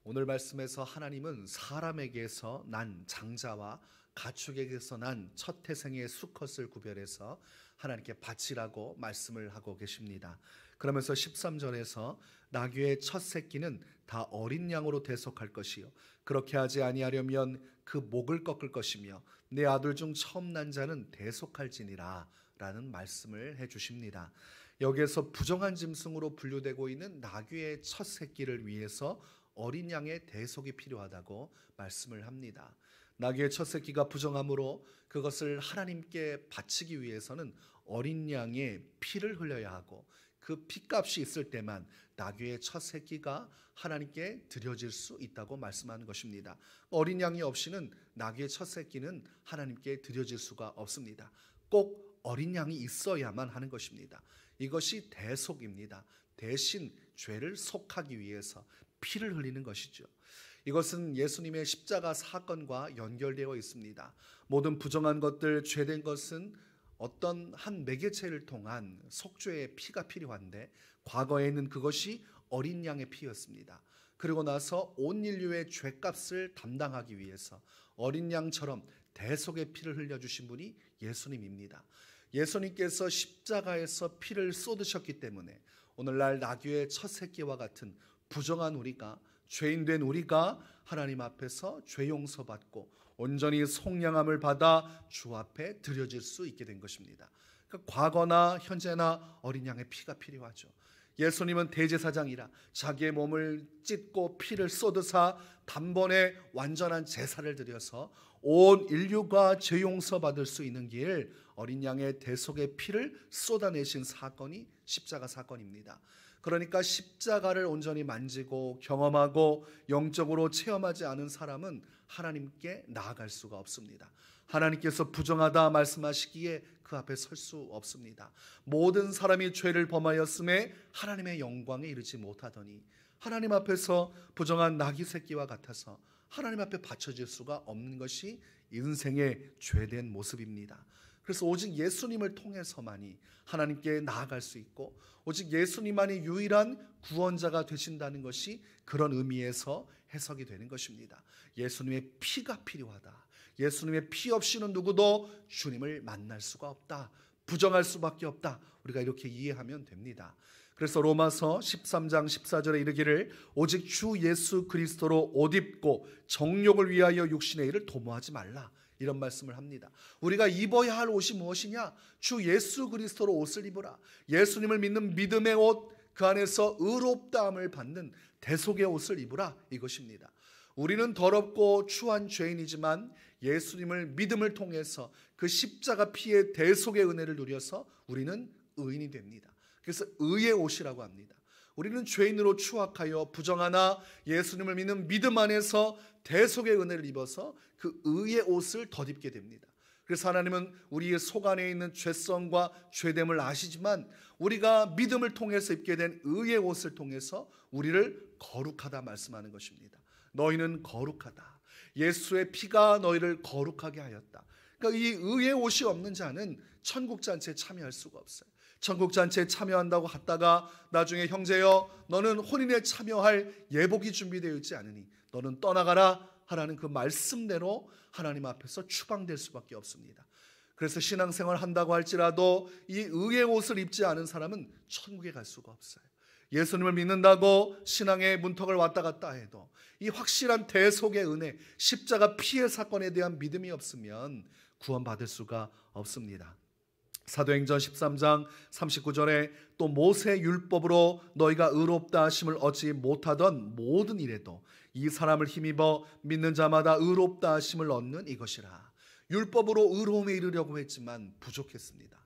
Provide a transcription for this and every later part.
오늘 말씀에서 하나님은 사람에게서 난 장자와 가축에게서 난 첫 태생의 수컷을 구별해서 하나님께 바치라고 말씀을 하고 계십니다. 그러면서 13절에서 나귀의 첫 새끼는 다 어린 양으로 대속할 것이요 그렇게 하지 아니하려면 그 목을 꺾을 것이며 내 아들 중 처음 난 자는 대속할지니라 라는 말씀을 해주십니다. 여기에서 부정한 짐승으로 분류되고 있는 나귀의 첫 새끼를 위해서 어린 양의 대속이 필요하다고 말씀을 합니다. 나귀의 첫 새끼가 부정함으로 그것을 하나님께 바치기 위해서는 어린 양의 피를 흘려야 하고 그 피값이 있을 때만 나귀의 첫 새끼가 하나님께 드려질 수 있다고 말씀하는 것입니다. 어린 양이 없이는 나귀의 첫 새끼는 하나님께 드려질 수가 없습니다. 꼭 어린 양이 있어야만 하는 것입니다. 이것이 대속입니다. 대신 죄를 속하기 위해서 피를 흘리는 것이죠. 이것은 예수님의 십자가 사건과 연결되어 있습니다. 모든 부정한 것들, 죄된 것은 어떤 한 매개체를 통한 속죄의 피가 필요한데 과거에는 그것이 어린 양의 피였습니다. 그리고 나서 온 인류의 죄값을 담당하기 위해서 어린 양처럼 대속의 피를 흘려주신 분이 예수님입니다. 예수님께서 십자가에서 피를 쏟으셨기 때문에 오늘날 나귀의 첫 새끼와 같은 부정한 우리가, 죄인된 우리가 하나님 앞에서 죄 용서받고 온전히 속량함을 받아 주 앞에 드려질 수 있게 된 것입니다. 그러니까 과거나 현재나 어린 양의 피가 필요하죠. 예수님은 대제사장이라 자기의 몸을 찢고 피를 쏟으사 단번에 완전한 제사를 드려서 온 인류가 죄 용서받을 수 있는 길 어린 양의 대속의 피를 쏟아내신 사건이 십자가 사건입니다. 그러니까 십자가를 온전히 만지고 경험하고 영적으로 체험하지 않은 사람은 하나님께 나아갈 수가 없습니다. 하나님께서 부정하다 말씀하시기에 그 앞에 설 수 없습니다. 모든 사람이 죄를 범하였음에 하나님의 영광에 이르지 못하더니 하나님 앞에서 부정한 나귀 새끼와 같아서 하나님 앞에 바쳐질 수가 없는 것이 인생의 죄된 모습입니다. 그래서 오직 예수님을 통해서만이 하나님께 나아갈 수 있고 오직 예수님만이 유일한 구원자가 되신다는 것이 그런 의미에서 해석이 되는 것입니다. 예수님의 피가 필요하다. 예수님의 피 없이는 누구도 주님을 만날 수가 없다. 부정할 수밖에 없다. 우리가 이렇게 이해하면 됩니다. 그래서 로마서 13장 14절에 이르기를 오직 주 예수 그리스도로 옷 입고 정욕을 위하여 육신의 일을 도모하지 말라. 이런 말씀을 합니다. 우리가 입어야 할 옷이 무엇이냐? 주 예수 그리스도로 옷을 입으라. 예수님을 믿는 믿음의 옷, 그 안에서 의롭다함을 받는 대속의 옷을 입으라. 이것입니다. 우리는 더럽고 추한 죄인이지만 예수님을 믿음을 통해서 그 십자가 피의 대속의 은혜를 누려서 우리는 의인이 됩니다. 그래서 의의 옷이라고 합니다. 우리는 죄인으로 추악하여 부정하나 예수님을 믿는 믿음 안에서 대속의 은혜를 입어서 그 의의 옷을 덧입게 됩니다. 그래서 하나님은 우리의 속 안에 있는 죄성과 죄됨을 아시지만 우리가 믿음을 통해서 입게 된 의의 옷을 통해서 우리를 거룩하다 말씀하는 것입니다. 너희는 거룩하다. 예수의 피가 너희를 거룩하게 하였다. 그러니까 이 의의 옷이 없는 자는 천국잔치에 참여할 수가 없어요. 천국잔치에 참여한다고 하다가 나중에 형제여 너는 혼인에 참여할 예복이 준비되어 있지 않으니 너는 떠나가라 하라는 그 말씀대로 하나님 앞에서 추방될 수밖에 없습니다. 그래서 신앙생활 한다고 할지라도 이 의의 옷을 입지 않은 사람은 천국에 갈 수가 없어요. 예수님을 믿는다고 신앙의 문턱을 왔다 갔다 해도 이 확실한 대속의 은혜, 십자가 피의 사건에 대한 믿음이 없으면 구원받을 수가 없습니다. 사도행전 13장 39절에 또 모세 율법으로 너희가 의롭다 하심을 얻지 못하던 모든 일에도 이 사람을 힘입어 믿는 자마다 의롭다 하심을 얻는 이것이라. 율법으로 의로움에 이르려고 했지만 부족했습니다.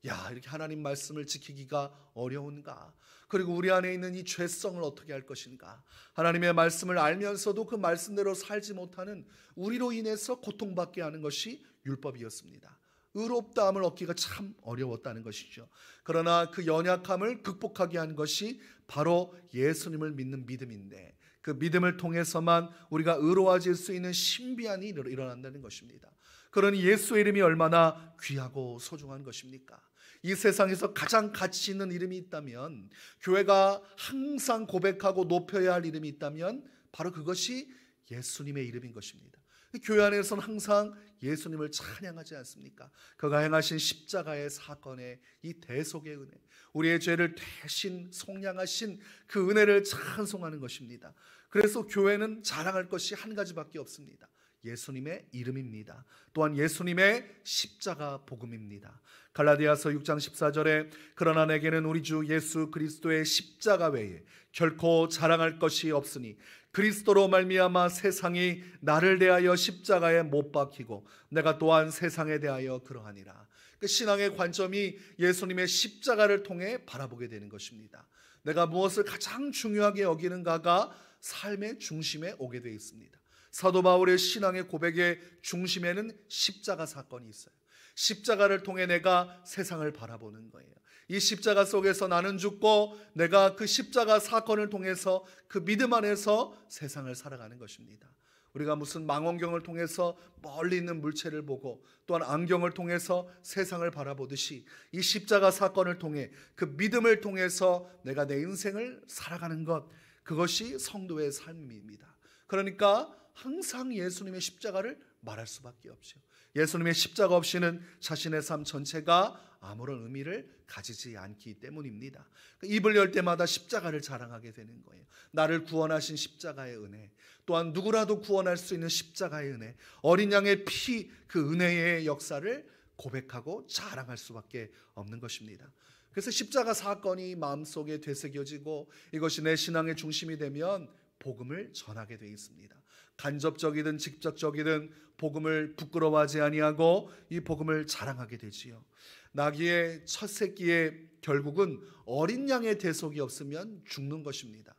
야, 이렇게 하나님 말씀을 지키기가 어려운가? 그리고 우리 안에 있는 이 죄성을 어떻게 할 것인가? 하나님의 말씀을 알면서도 그 말씀대로 살지 못하는 우리로 인해서 고통받게 하는 것이 율법이었습니다. 의롭다함을 얻기가 참 어려웠다는 것이죠. 그러나 그 연약함을 극복하게 한 것이 바로 예수님을 믿는 믿음인데 그 믿음을 통해서만 우리가 의로워질 수 있는 신비한 일이 일어난다는 것입니다. 그러니 예수의 이름이 얼마나 귀하고 소중한 것입니까? 이 세상에서 가장 가치 있는 이름이 있다면, 교회가 항상 고백하고 높여야 할 이름이 있다면 바로 그것이 예수님의 이름인 것입니다. 교회 안에서는 항상 예수님을 찬양하지 않습니까? 그가 행하신 십자가의 사건의 이 대속의 은혜, 우리의 죄를 대신 속량하신 그 은혜를 찬송하는 것입니다. 그래서 교회는 자랑할 것이 한 가지밖에 없습니다. 예수님의 이름입니다. 또한 예수님의 십자가 복음입니다. 갈라디아서 6장 14절에 그러나 내게는 우리 주 예수 그리스도의 십자가 외에 결코 자랑할 것이 없으니 그리스도로 말미암아 세상이 나를 대하여 십자가에 못 박히고 내가 또한 세상에 대하여 그러하니라. 그 신앙의 관점이 예수님의 십자가를 통해 바라보게 되는 것입니다. 내가 무엇을 가장 중요하게 여기는가가 삶의 중심에 오게 되어 있습니다. 사도 바울의 신앙의 고백의 중심에는 십자가 사건이 있어요. 십자가를 통해 내가 세상을 바라보는 거예요. 이 십자가 속에서 나는 죽고 내가 그 십자가 사건을 통해서 그 믿음 안에서 세상을 살아가는 것입니다. 우리가 무슨 망원경을 통해서 멀리 있는 물체를 보고 또한 안경을 통해서 세상을 바라보듯이 이 십자가 사건을 통해 그 믿음을 통해서 내가 내 인생을 살아가는 것, 그것이 성도의 삶입니다. 그러니까 항상 예수님의 십자가를 말할 수밖에 없죠. 예수님의 십자가 없이는 자신의 삶 전체가 아무런 의미를 가지지 않기 때문입니다. 입을 열 때마다 십자가를 자랑하게 되는 거예요. 나를 구원하신 십자가의 은혜, 또한 누구라도 구원할 수 있는 십자가의 은혜, 어린 양의 피, 그 은혜의 역사를 고백하고 자랑할 수밖에 없는 것입니다. 그래서 십자가 사건이 마음속에 되새겨지고 이것이 내 신앙의 중심이 되면 복음을 전하게 되어 있습니다. 간접적이든 직접적이든 복음을 부끄러워하지 아니하고 이 복음을 자랑하게 되지요. 나귀의 첫 새끼의 결국은 어린 양의 대속이 없으면 죽는 것입니다.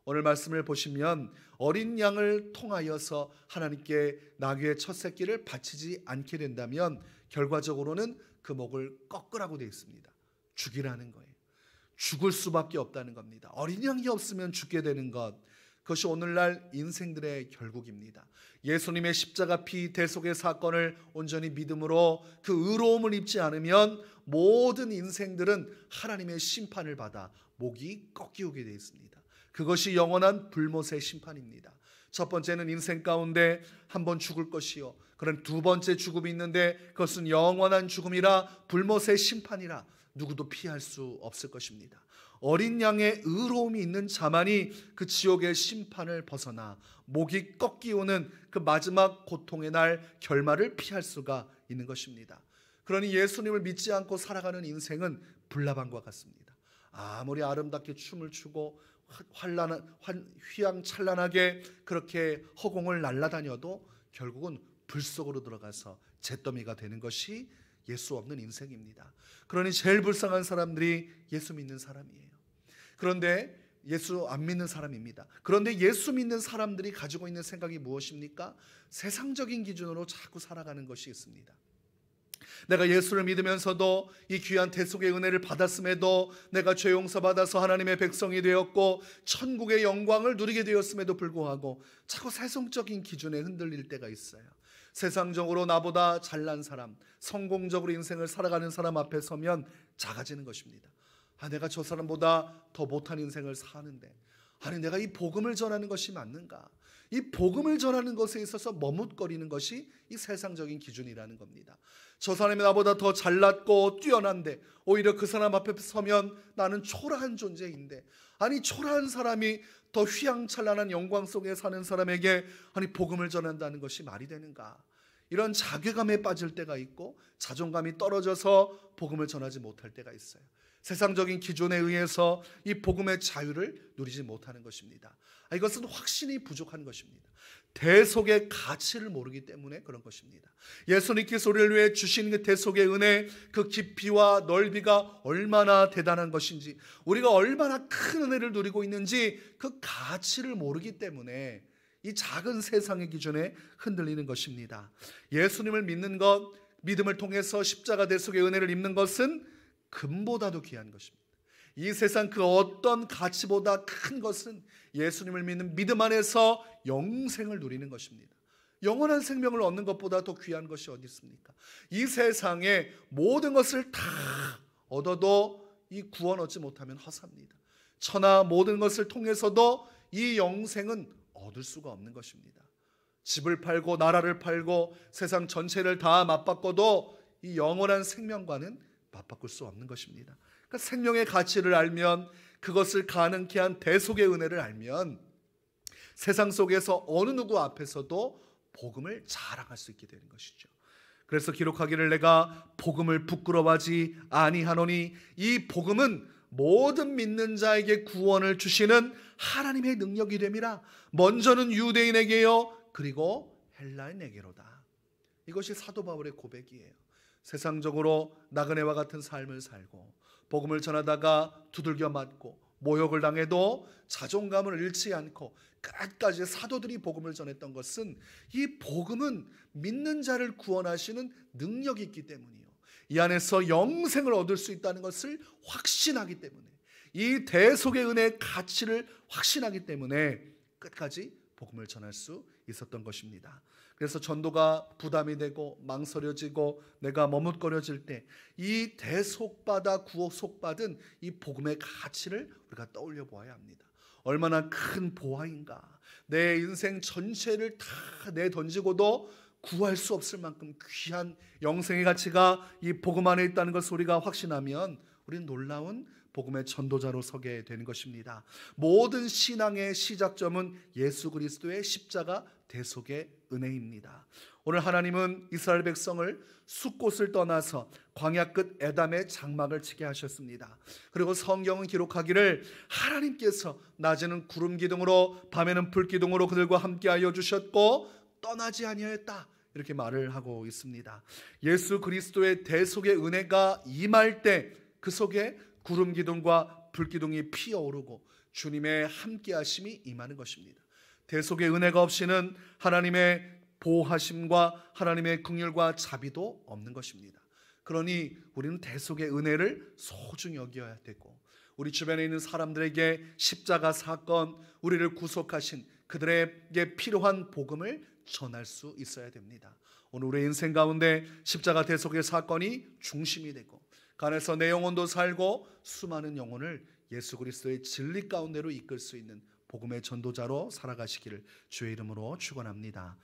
오늘 말씀을 보시면 어린 양을 통하여서 하나님께 나귀의 첫 새끼를 바치지 않게 된다면 결과적으로는 그 목을 꺾으라고 되어 있습니다. 죽이라는 거예요. 죽을 수밖에 없다는 겁니다. 어린 양이 없으면 죽게 되는 것, 그것이 오늘날 인생들의 결국입니다. 예수님의 십자가 피 대속의 사건을 온전히 믿음으로 그 의로움을 입지 않으면 모든 인생들은 하나님의 심판을 받아 목이 꺾이게 되어 있습니다. 그것이 영원한 불못의 심판입니다. 첫 번째는 인생 가운데 한 번 죽을 것이요, 그런 두 번째 죽음이 있는데 그것은 영원한 죽음이라 불못의 심판이라 누구도 피할 수 없을 것입니다. 어린 양의 의로움이 있는 자만이 그 지옥의 심판을 벗어나 목이 꺾이오는 그 마지막 고통의 날 결말을 피할 수가 있는 것입니다. 그러니 예수님을 믿지 않고 살아가는 인생은 불나방과 같습니다. 아무리 아름답게 춤을 추고 휘황찬란하게 그렇게 허공을 날아다녀도 결국은 불 속으로 들어가서 잿더미가 되는 것이 예수 없는 인생입니다. 그러니 제일 불쌍한 사람들이 예수 믿는 사람이에요. 그런데 예수 안 믿는 사람입니다. 그런데 예수 믿는 사람들이 가지고 있는 생각이 무엇입니까? 세상적인 기준으로 자꾸 살아가는 것이 있습니다. 내가 예수를 믿으면서도 이 귀한 대속의 은혜를 받았음에도, 내가 죄 용서받아서 하나님의 백성이 되었고 천국의 영광을 누리게 되었음에도 불구하고 자꾸 세상적인 기준에 흔들릴 때가 있어요. 세상적으로 나보다 잘난 사람, 성공적으로 인생을 살아가는 사람 앞에 서면 작아지는 것입니다. 내가 저 사람보다 더 못한 인생을 사는데, 내가 이 복음을 전하는 것이 맞는가? 이 복음을 전하는 것에 있어서 머뭇거리는 것이 이 세상적인 기준이라는 겁니다. 저 사람이 나보다 더 잘났고 뛰어난데 오히려 그 사람 앞에 서면 나는 초라한 존재인데, 초라한 사람이 더 휘황찬란한 영광 속에 사는 사람에게 복음을 전한다는 것이 말이 되는가? 이런 자괴감에 빠질 때가 있고 자존감이 떨어져서 복음을 전하지 못할 때가 있어요. 세상적인 기준에 의해서 이 복음의 자유를 누리지 못하는 것입니다. 이것은 확신이 부족한 것입니다. 대속의 가치를 모르기 때문에 그런 것입니다. 예수님께서 우리를 위해 주신 그 대속의 은혜, 그 깊이와 넓이가 얼마나 대단한 것인지, 우리가 얼마나 큰 은혜를 누리고 있는지 그 가치를 모르기 때문에 이 작은 세상의 기준에 흔들리는 것입니다. 예수님을 믿는 것, 믿음을 통해서 십자가 대속의 은혜를 입는 것은 금보다도 귀한 것입니다. 이 세상 그 어떤 가치보다 큰 것은 예수님을 믿는 믿음 안에서 영생을 누리는 것입니다. 영원한 생명을 얻는 것보다 더 귀한 것이 어디 있습니까? 이 세상에 모든 것을 다 얻어도 이 구원 얻지 못하면 허사입니다. 천하 모든 것을 통해서도 이 영생은 얻을 수가 없는 것입니다. 집을 팔고 나라를 팔고 세상 전체를 다 맞바꿔도 이 영원한 생명과는 맞바꿀 수 없는 것입니다. 그러니까 생명의 가치를 알면, 그것을 가능케 한 대속의 은혜를 알면 세상 속에서 어느 누구 앞에서도 복음을 자랑할 수 있게 되는 것이죠. 그래서 기록하기를 내가 복음을 부끄러워하지 아니하노니, 이 복음은 모든 믿는 자에게 구원을 주시는 하나님의 능력이 됨이라. 먼저는 유대인에게요, 그리고 헬라인에게로다. 이것이 사도 바울의 고백이에요. 세상적으로 나그네와 같은 삶을 살고 복음을 전하다가 두들겨 맞고 모욕을 당해도 자존감을 잃지 않고 끝까지 사도들이 복음을 전했던 것은, 이 복음은 믿는 자를 구원하시는 능력이 있기 때문이요, 이 안에서 영생을 얻을 수 있다는 것을 확신하기 때문에, 이 대속의 은혜의 가치를 확신하기 때문에 끝까지 복음을 전할 수 있었던 것입니다. 그래서 전도가 부담이 되고 망설여지고 내가 머뭇거려질 때 이 대속받아 구속받은 이 복음의 가치를 우리가 떠올려 보아야 합니다. 얼마나 큰 보화인가. 내 인생 전체를 다 내던지고도 구할 수 없을 만큼 귀한 영생의 가치가 이 복음 안에 있다는 것을 우리가 확신하면 우리는 놀라운 복음의 전도자로 서게 되는 것입니다. 모든 신앙의 시작점은 예수 그리스도의 십자가 대속의 은혜입니다. 오늘 하나님은 이스라엘 백성을 숫곳을 떠나서 광야 끝 에담의 장막을 치게 하셨습니다. 그리고 성경은 기록하기를 하나님께서 낮에는 구름 기둥으로 밤에는 불 기둥으로 그들과 함께하여 주셨고 떠나지 아니하였다, 이렇게 말을 하고 있습니다. 예수 그리스도의 대속의 은혜가 임할 때 그 속에 구름 기둥과 불 기둥이 피어오르고 주님의 함께하심이 임하는 것입니다. 대속의 은혜가 없이는 하나님의 보호하심과 하나님의 긍휼과 자비도 없는 것입니다. 그러니 우리는 대속의 은혜를 소중히 여겨야 되고, 우리 주변에 있는 사람들에게 십자가 사건, 우리를 구속하신 그들에게 필요한 복음을 전할 수 있어야 됩니다. 오늘 우리의 인생 가운데 십자가 대속의 사건이 중심이 되고, 그 안에서 내 영혼도 살고 수많은 영혼을 예수 그리스도의 진리 가운데로 이끌 수 있는 복음의 전도자로 살아가시기를 주의 이름으로 축원합니다.